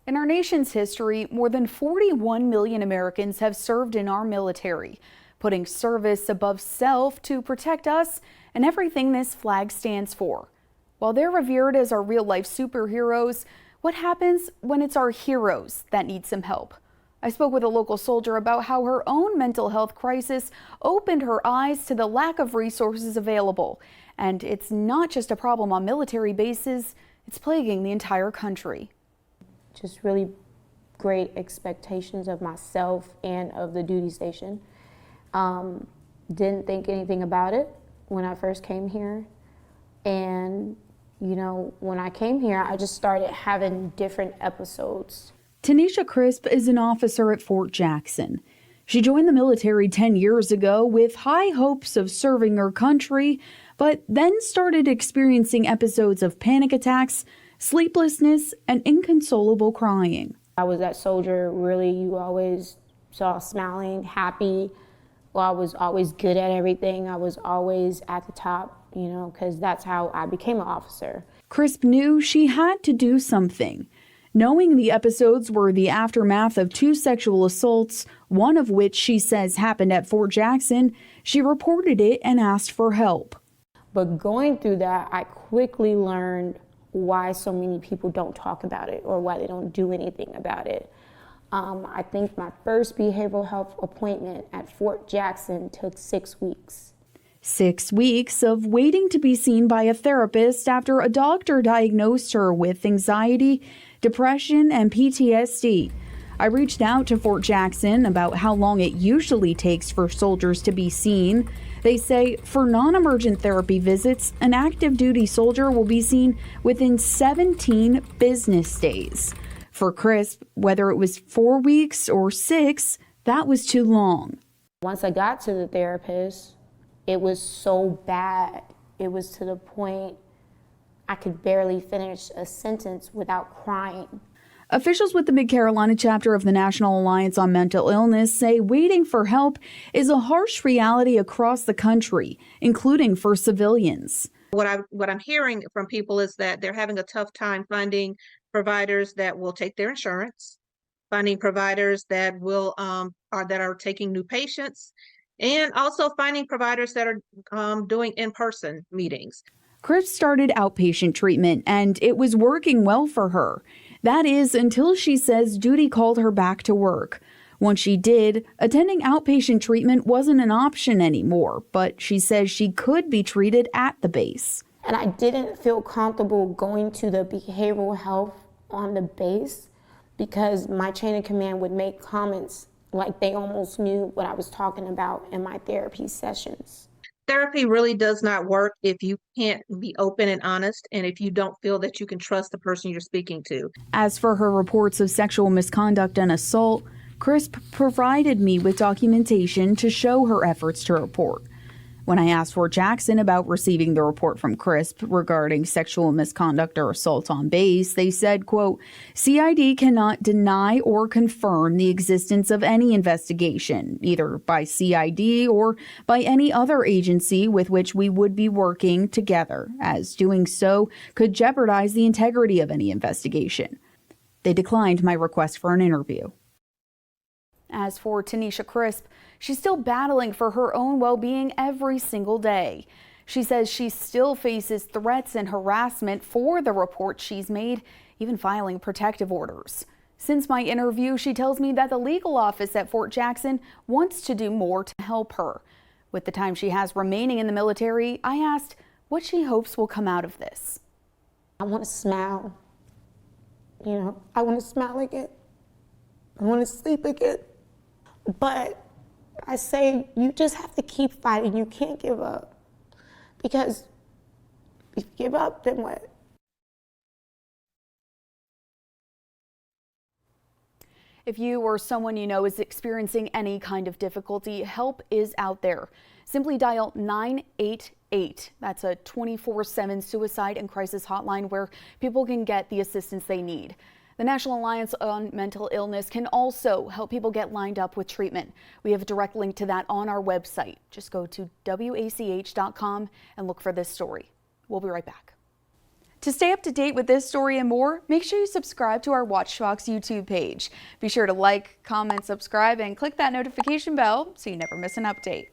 In our nation's history, more than 41 million Americans have served in our military, putting service above self to protect us and everything this flag stands for. While they're revered as our real-life superheroes, what happens when it's our heroes that need some help? I spoke with a local soldier about how her own mental health crisis opened her eyes to the lack of resources available. And it's not just a problem on military bases, it's plaguing the entire country. Just really great expectations of myself and of the duty station. Didn't think anything about it when I first came here. And, you know, when I came here, I just started having different episodes. Tanisha Crisp is an officer at Fort Jackson. She joined the military 10 years ago with high hopes of serving her country, but then started experiencing episodes of panic attacks, sleeplessness, and inconsolable crying. I was that soldier, really, you always saw smiling, happy. Well, I was always good at everything. I was always at the top, you know, because that's how I became an officer. Crisp knew she had to do something. Knowing the episodes were the aftermath of 2 sexual assaults, one of which she says happened at Fort Jackson, she reported it and asked for help. But going through that, I quickly learned why so many people don't talk about it or why they don't do anything about it. I think my first behavioral health appointment at Fort Jackson took 6 weeks. 6 weeks of waiting to be seen by a therapist after a doctor diagnosed her with anxiety, depression, and PTSD. I reached out to Fort Jackson about how long it usually takes for soldiers to be seen. They say for non-emergent therapy visits, an active duty soldier will be seen within 17 business days. For Crisp, whether it was 4 weeks or 6, that was too long. Once I got to the therapist, it was so bad. It was to the point I could barely finish a sentence without crying. Officials with the Mid-Carolina chapter of the National Alliance on Mental Illness say waiting for help is a harsh reality across the country, including for civilians. What I'm hearing from people is that they're having a tough time finding providers that will take their insurance, finding providers that are taking new patients, and also finding providers that are doing in-person meetings. Crisp started outpatient treatment, and it was working well for her. That is, until she says duty called her back to work. Once she did, attending outpatient treatment wasn't an option anymore, but she says she could be treated at the base. And I didn't feel comfortable going to the behavioral health on the base because my chain of command would make comments like they almost knew what I was talking about in my therapy sessions. Therapy really does not work if you can't be open and honest and if you don't feel that you can trust the person you're speaking to. As for her reports of sexual misconduct and assault, Crisp provided me with documentation to show her efforts to report. When I asked Fort Jackson about receiving the report from Crisp regarding sexual misconduct or assault on base, they said, quote, CID cannot deny or confirm the existence of any investigation, either by CID or by any other agency with which we would be working together, as doing so could jeopardize the integrity of any investigation. They declined my request for an interview. As for Tanisha Crisp, she's still battling for her own well-being every single day. She says she still faces threats and harassment for the report she's made, even filing protective orders. Since my interview, she tells me that the legal office at Fort Jackson wants to do more to help her. With the time she has remaining in the military, I asked what she hopes will come out of this. I want to smile. You know, I want to smile again. I want to sleep again. But I say you just have to keep fighting. You can't give up. Because if you give up, then what? If you or someone you know is experiencing any kind of difficulty, help is out there. Simply dial 988. That's a 24/7 suicide and crisis hotline where people can get the assistance they need. The National Alliance on Mental Illness can also help people get lined up with treatment. We have a direct link to that on our website. Just go to wach.com and look for this story. We'll be right back. To stay up to date with this story and more, make sure you subscribe to our WACH FOX YouTube page. Be sure to like, comment, subscribe, and click that notification bell so you never miss an update.